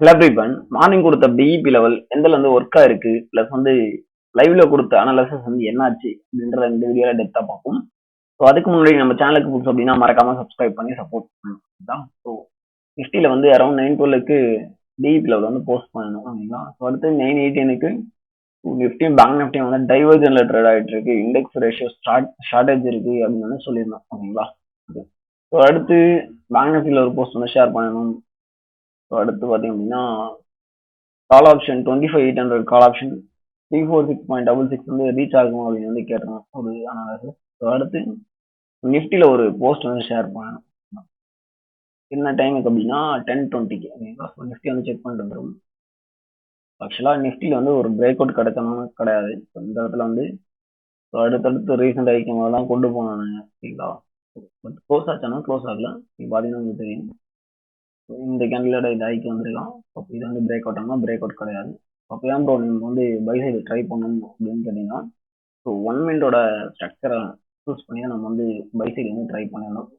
எலக்ட்ரிபன் morning கொடுத்த PIB level எந்தல வந்து ஒர்க்கா இருக்கு பிளஸ் வந்து லைவ்ல கொடுத்த அனாலிசிஸ் வந்து என்னாச்சு அப்படின்ற இந்த வீடியோல டெப்தா பார்ப்போம். ஸோ அதுக்கு முன்னாடி நம்ம சேனலுக்கு புதுசு அப்படின்னா மறக்காம சப்ஸ்கிரைப் பண்ணி சப்போர்ட் பண்ணணும். ஸோ நிஃப்டியில் வந்து அரௌண்ட் 912க்கு பிஇபி லெவல் வந்து போஸ்ட் பண்ணணும் அப்படிங்களா. ஸோ அடுத்து 918க்கு நிஃப்டியும் பேங்க் நிஃப்டியும் வந்து டைவர்ஜன்ல ட்ரேட் ஆகிட்டு இருக்கு. இண்டெக்ஸ் ரேஷியோ ஷார்டேஜ் இருக்கு அப்படின்னு வந்து சொல்லியிருந்தோம் ஓகேங்களா. ஸோ அடுத்து பேங்க் நிஃப்டியில் ஒரு போஸ்ட் வந்து ஷேர் பண்ணணும். ஸோ அடுத்து பார்த்தீங்க அப்படின்னா கால் ஆப்ஷன் 25,800 கால் ஆப்ஷன் 346.66 வந்து ரீச் ஆகும் அப்படின்னு வந்து கேட்டோம் ஒரு அனாலிசிஸ். ஸோ அடுத்து நிஃப்டியில் ஒரு போஸ்ட் வந்து ஷேர் பண்ணணும். என்ன டைமுக்கு அப்படின்னா 10:20க்கு ஓகேங்களா. ஸோ நிஃப்டி வந்து செக் பண்ணிட்டு வந்துடும். ஆக்சுவலாக நிஃப்டியில் வந்து ஒரு பிரேக் அவுட் கிடைச்சோம்னா கிடையாது. இந்த இடத்துல வந்து அடுத்தடுத்து ரீசெண்ட் ஐக்கியமெல்லாம் கொண்டு போனாங்க ஓகேங்களா. பட் க்ளோஸ் ஆச்சானா க்ளோஸ் ஆகல. நீங்கள் பார்த்தீங்கன்னா உங்களுக்கு தெரியும். இந்த கேண்டிலோட இது ஐக்கு வந்திருக்கான். அப்போ இது வந்து பிரேக் அவுட் ஆனால் பிரேக் அவுட் கிடையாது. அப்போ ஏன் ப்ரோ நீங்கள் வந்து பை சைடு ட்ரை பண்ணணும் அப்படின்னு கேட்டிங்கன்னா, ஸோ 1 மினிட்டோட ஸ்ட்ரக்சரை சூஸ் பண்ணி தான் நம்ம வந்து பை சைடு வந்து ட்ரை பண்ணணும்.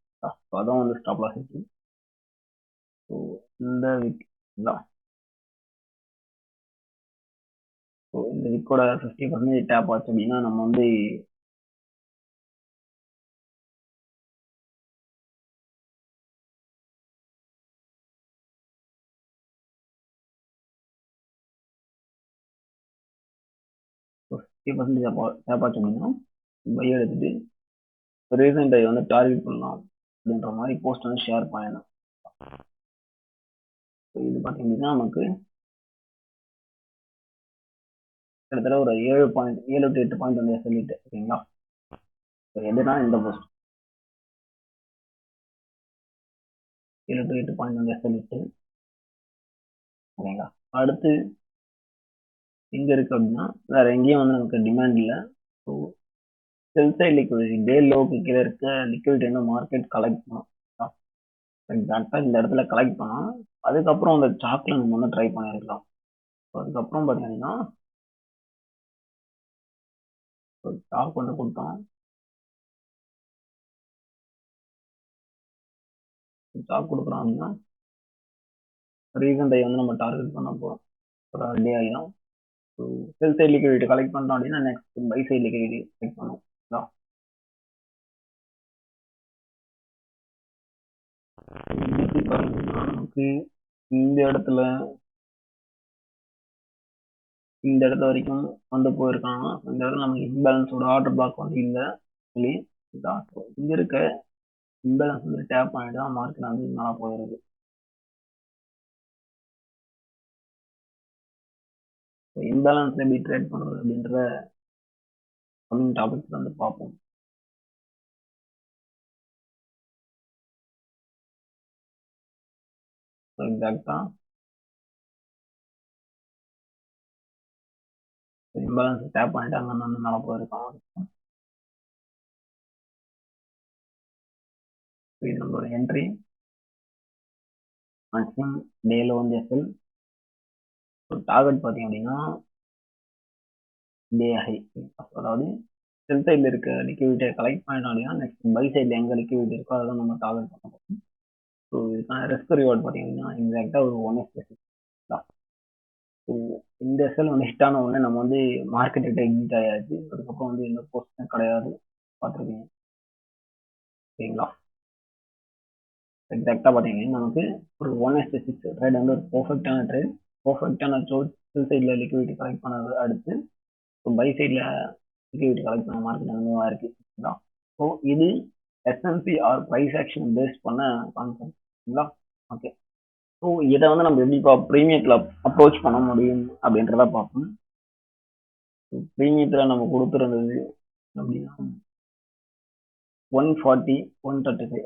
ஸோ அதான் வந்து ஸ்டாப் லாஸ் இருக்கு. ஸோ இந்த வீக் ஸோ இந்த வீக்கோட 50% டேப் ஆச்சு அப்படின்னா நம்ம வந்து ஸோ 50% டேப் ஆச்சு அப்படின்னா பை எடுத்துட்டு ரீசன்ட் ஐ வந்து டார்கெட் பண்ணலாம் அப்படின்ற மாதிரி போஸ்ட் வந்து ஷேர் பண்ணணும். இது பார்த்தீங்கன்னா நமக்கு கிட்டத்தட்ட ஒரு 7 to 8 பாயிண்ட் வந்து சொல்லிட்டு ஓகேங்களா. எதுனா இந்த போஸ்ட் 7 to 8 பாயிண்ட் வந்து சொல்லிட்டு ஓகேங்களா. அடுத்து எங்க இருக்கு அப்படின்னா வேற எங்கேயும் வந்து நமக்கு டிமாண்ட் இல்லை. ஸோ செல் சைட் லிக்விடிட்டி டே லோக்கு கீழே இருக்க லிக்விடிட்டி வந்து மார்க்கெட் கலெக்ட் பண்ணும். எக்ஸாக்டாக இந்த இடத்துல கலெக்ட் பண்ணோம். அதுக்கப்புறம் அந்த சார்ட்ல நம்ம வந்து ட்ரை பண்ணியிருக்கலாம். அதுக்கப்புறம் பார்த்தீங்கன்னா ஸ்டாக் வந்து கொடுத்தோம். ஸ்டாக் கொடுக்குறோம் அப்படின்னா ரீசன் டை வந்து நம்ம டார்கெட் பண்ண போகிறோம். ஒரு டே ஆகிடும். So sell side liquidity collect பண்ணுறோம் அப்படின்னா next buy side liquidity collect பண்ணுவோம். நமக்கு இந்த இடத்துல இந்த இடத்துல வரைக்கும் வந்து போயிருக்காங்க. இந்த இடத்துல நமக்கு இம்பேலன்ஸோட ஆர்டர் பிளாக் வந்து இல்லை சொல்லி இங்க இருக்க இம்பேலன்ஸ் வந்து டேப் பண்ணிட்டு தான் மார்க்கெட் வந்து நல்லா போயிருக்கு. இம்பேலன்ஸ் எப்படி ட்ரேட் பண்றது அப்படின்ற கம்மிங் டாபிக்ஸ் வந்து பார்ப்போம். எக்ஸாக்டா இம்பேலன்ஸ் டேப் பண்ணிட்டு அங்க வந்து நல்லா போயிருக்கான். இது நம்மளோட என்ட்ரி மேக்ஸிமம் டேல வந்து எஸ்எல் டார்கெட் பார்த்தீங்க அப்படின்னா டே ஹை. அதாவது செல் சைடில் இருக்க லிக்விடிட்டியை கலெக்ட் பண்ணிட்டோம் அப்படின்னா நெக்ஸ்ட் பை சைடில் எங்கே லிக்விடிட்டி இருக்கோ அதெல்லாம் நம்ம டார்கெட் பண்ண போகிறோம். ஸோ இதுக்கான ரிஸ்க் ரிவார்ட் பார்த்தீங்கன்னா எக்ஸாக்டாக ஒரு 1 தான். ஸோ இந்த எஸ்எல் வந்து ஹிட் ஆன உடனே நம்ம வந்து மார்க்கெட் கிட்ட எக்ஸிட் ஆயாச்சு. அதுக்கப்புறம் வந்து எந்த போஸ்ட்டும் கிடையாது. பார்த்துருக்கீங்க சரிங்களா. எக்ஸாக்டாக பார்த்தீங்கன்னா நமக்கு ஒரு 1:6 ட்ரேட் வந்து ஒரு பர்ஃபெக்டான ட்ரேட். பர்ஃபெக்டான செல் சைடில் லிக்விடிட்டி கலெக்ட் பண்ணது அடுத்து பை சைடில் லிக்விடிட்டி கலெக்ட் பண்ண மார்க்கெட் அனுபவமாக இருக்குது. ஸோ இது SNP are price action based பண்ண கான்செப்ட்ங்களா. ஓகே. ஸோ இதை வந்து நம்ம எப்படி ப்ரீமியத்தில் அப்ரோச் பண்ண முடியும் அப்படின்றத பார்ப்போம். ப்ரீமியத்தில் நம்ம கொடுத்துருந்தது அப்படின்னா 140 135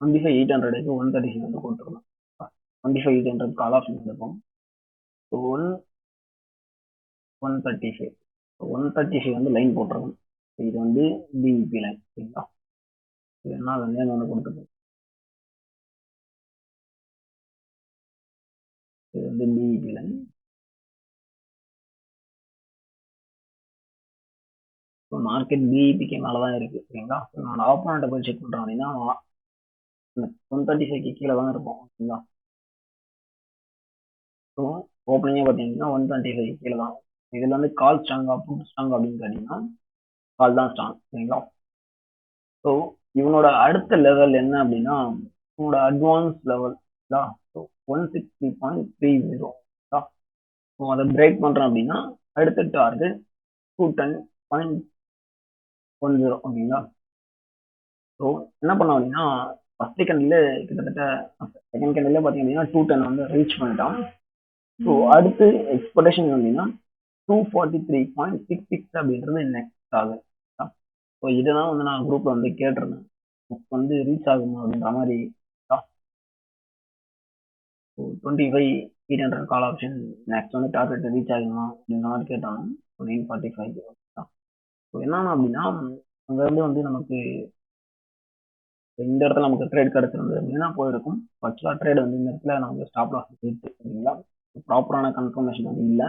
25,800க்கு 135 வந்து கொடுத்துருக்கோம். 25,800 கால் ஆஃப் எடுப்போம். 135 135 வந்து லைன் போட்டுருக்கோம். இது வந்து பிஇபி லைன் சரிங்களா. இது என்ன நேம் வந்து கொடுத்துருக்கோம். இது வந்து பிஇபி லைன். மார்க்கெட் பிஇபிக்கு மேலே தான் இருக்கு சரிங்களா. நான் ஆப்போனண்ட்டை போய் செக் பண்ணுறேன் அப்படின்னா 135க்கு கீழே தான் இருப்போம் ஓகேங்களா. ஸோ ஓப்பனிங்கே பார்த்தீங்கன்னா 125 கீழே தான். இதில் வந்து கால் ஸ்ட்ராங்கா புட் ஸ்ட்ராங் அப்படின்னு கேட்டிங்கன்னா கால் தான் ஸ்ட்ராங். சரிங்களா? ஸோ இவனோட அடுத்த லெவல் என்ன அப்படின்னா இவனோட அட்வான்ஸ் லெவல். ஸோ 160.30. ஸோ அதை பிரேக் பண்ணுறோம் அப்படின்னா அடுத்த டார்கெட் 210.10. ஓகேங்களா? ஸோ என்ன பண்ணோம் அப்படின்னா ஃபர்ஸ்ட் கேண்டில் கிட்டத்தட்ட செகண்ட் கேண்டில் பார்த்தீங்க அப்படின்னா 210 வந்து ரீச் பண்ணிட்டான். ஸோ அடுத்து எக்ஸ்பெக்டேஷன் அப்படின்னா 243.66 அப்படின்றது நெக்ஸ்ட் ஆகும். ஸோ இதுதான் வந்து நான் குரூப்ல வந்து கேட்டிருந்தேன், வந்து ரீச் ஆகுமா அப்படின்ற மாதிரி. 25,800 கால் ஆப்ஷன் நெக்ஸ்ட் வந்து டார்கெட் ரீச் ஆகுமா அப்படின்ற மாதிரி கேட்டாங்க. 945. ஸோ என்னன்னா அப்படின்னா அங்க வந்து நமக்கு இந்த இடத்துல நமக்கு ட்ரேட் கிடைச்சிருந்தது அப்படின்னா போயிருக்கும். ஆக்சுவலா ட்ரேட் வந்து இந்த இடத்துல நமக்கு ஸ்டாப் லாஸ் இருக்கு. சரிங்களா? ப்ராப்பரான கன்ஃபர்மேஷன் வந்து இல்லை.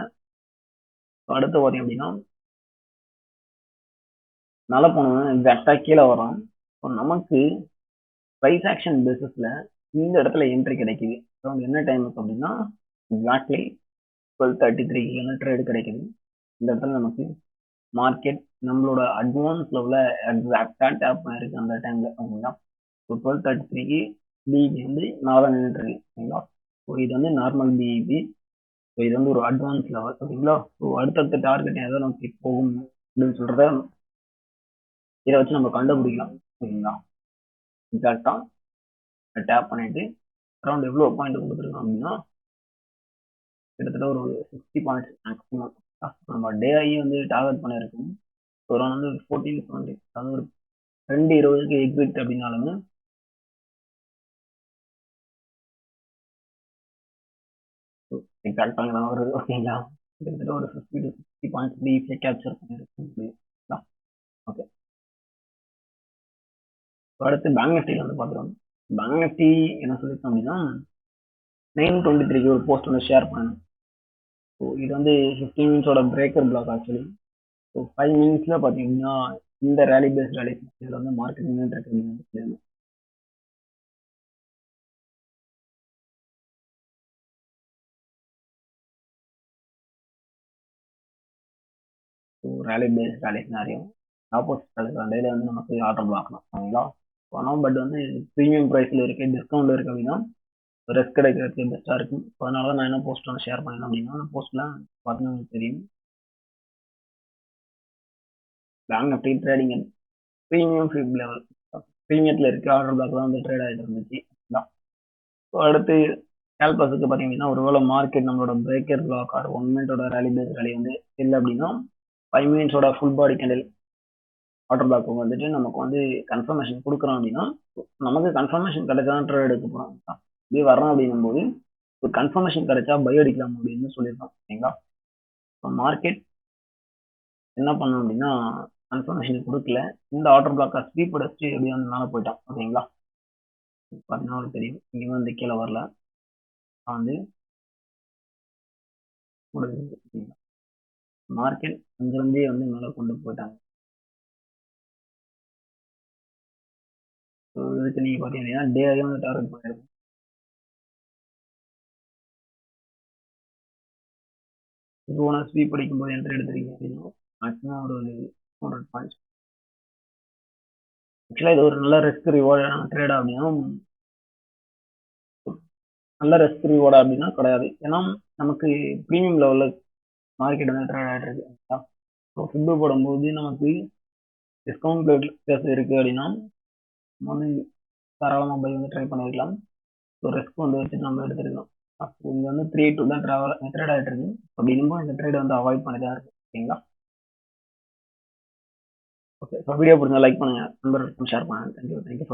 அடுத்து பார்த்தீங்க அப்படின்னா நல்லா போனோம் எக்ஸாக்டா கீழே வரோம். ஸோ நமக்கு ப்ரைஸ் ஆக்ஷன் பேசிஸ்ல இந்த இடத்துல என்ட்ரி கிடைக்குது. என்ன டைம் அப்படின்னா எக்ஸாக்ட்லி 12:33 ட்ரேடு கிடைக்குது. இந்த இடத்துல நமக்கு மார்க்கெட் நம்மளோட அட்வான்ஸ் லெவல எக்ஸாக்டா டேப் பண்ணிருக்கு அந்த டைம்ல. ஓகேங்களா? ஸோ 12:33 பிஇபி வந்து நான் தான் நின்றுட்டு இருக்கு. ஓகேங்களா? ஸோ இது வந்து நார்மல் பிஇபி. ஸோ இது வந்து ஒரு அட்வான்ஸ் லெவல். ஓகேங்களா? ஸோ அடுத்தடுத்த டார்கெட் எதை நோக்கி போகும் அப்படின்னு சொல்றத இதை வச்சு நம்ம கண்டுபிடிக்கலாம். ஓகேங்களா? எக்ஸாக்டா டேப் பண்ணிட்டு அரௌண்ட் எவ்வளோ பாயிண்ட் கொடுத்துருக்கோம் அப்படின்னா கிட்டத்தட்ட ஒரு 60 பாயிண்ட்ஸ் மேக்ஸிமம். நம்ம டே ஆகி வந்து டார்கெட் பண்ணியிருக்கோம். ஒரு வந்து 1470, அதாவது ஒரு 2:20 எக்ஸிட் அப்படின்னாலுமே எக்ஸாக்டாக தான் வருது. ஓகேங்களா? கிட்டத்தட்ட ஒரு 50 to 60 பாயிண்ட்ஸ் ஈஸியாக கேப்சர் பண்ணியிருக்கோம். ஓகே, அடுத்து பேங்க் நிஃப்டியில் வந்து பார்த்துருவோம். பேங்க் நிஃப்டி என்ன சொல்லியிருக்கோம் அப்படின்னா 9:23 ஒரு போஸ்ட் வந்து ஷேர் பண்ணணும். ஸோ இது வந்து 15 மினிட்ஸோட பிரேக்கர் பிளாக் ஆக்சுவலி. ஸோ 5 மினிட்ஸ்ல பார்த்தீங்கன்னா இந்த ரேலி பேஸ்ட் ரேலி இதில் வந்து மார்க்கெட் நின்றுட்டு இருக்கு. So rally based rally scenario opposite டேல வந்து நமக்கு ஆர்டர் பார்க்கலாம். ஓகேங்களா? ஆனால் பட் வந்து ப்ரீமியம் ப்ரைஸில் இருக்கு, டிஸ்கவுண்ட் இருக்கு அப்படின்னா ரெஸ்க் கிடைக்கிறதுக்கு பெஸ்ட்டாக இருக்கும். அதனால தான் நான் என்ன போஸ்ட் வந்து ஷேர் பண்ணேன் அப்படின்னா அந்த போஸ்ட்டில் பார்த்தீங்கன்னா உங்களுக்கு தெரியும் பேங்க் நிஃப்டி ட்ரேடிங் ப்ரீமியம் ஃபிப் லெவல் ப்ரீமியத்தில் இருக்க ஆர்டர் பிளாக் தான் வந்து ட்ரேட் ஆகிட்டு இருந்துச்சு. ஸோ அடுத்து கேல்பஸுக்கு பார்த்தீங்கன்னா ஒருவேளை மார்க்கெட் நம்மளோட பிரேக்கர் பிளாக் ஆர் 1 மினிட்டோட ரேலி பேஸ் ரேலி வந்து இல்லை அப்படின்னா 5 மினிட்ஸோட full body candle order block வந்துட்டு நமக்கு வந்து கன்ஃபர்மேஷன் கொடுக்குறோம் அப்படின்னா நமக்கு கன்ஃபர்மேஷன் கிடைச்சாதான் ட்ரேட் எடுக்க போகிறோம். இப்படி வரோம் அப்படின்னும் போது ஒரு கன்ஃபர்மேஷன் கிடைச்சா பை அடிக்கலாம் அப்படின்னு சொல்லியிருக்கோம். ஓகேங்களா? இப்போ மார்க்கெட் என்ன பண்ணணும் அப்படின்னா கன்ஃபர்மேஷன் கொடுக்கல, இந்த ஆர்டர் பிளாக்கை ஸ்வீப் அடிச்சு எப்படி வந்து மேலே போயிட்டான். ஓகேங்களா? பார்த்தீங்கன்னா தெரியும் இங்கே வந்து கீழே வரல, வந்து முடிஞ்சது. மார்க்கெட் அங்கிருந்தே வந்து மேலே கொண்டு போயிட்டாங்க. இதுக்கு நீங்க பார்த்தீங்கன்னா டே ஆகி வந்து டார்கெட் பண்ணிருக்கும். இப்போ நான் ஸ்வீப் அடிக்கும் போது என்ட்ரி எடுத்துருக்கீங்க அப்படின்னா மேக்ஸிமம் ஒரு 200 பாயிண்ட்ஸ். ஆக்சுவலாக இது ஒரு நல்ல ரிஸ்க் ரிவார்டான ட்ரேடா அப்படின்னா நல்ல ரிஸ்க் ரிவார்டா அப்படின்னா கிடையாது. ஏன்னா நமக்கு ப்ரீமியம் லெவலில் மார்க்கெட் வந்து ட்ரேட் ஆகிட்டு இருக்கு. ஸோ ஃபுட்டு போடும்போது நமக்கு டிஸ்கவுண்ட் பிளேஸ் இருக்கு அப்படின்னா நம்ம வந்து தாராளமாக பை வந்து ட்ரை பண்ணிக்கலாம். ஸோ ரிஸ்க் வந்து வச்சுட்டு நம்ம எடுத்துருக்கலாம். இங்கே வந்து 3-2 தான் ட்ரேட் ஆகிட்டு இருக்கு. அப்படின்னும் இந்த ட்ரேட் வந்து அவாய்ட் பண்ணி தான் இருக்கு. ஓகேங்களா? ஓகே, ஸோ வீடியோ பிடிச்சா லைக் பண்ணுங்க, நம்பர் ஷேர் பண்ணுங்க. தேங்க்யூ.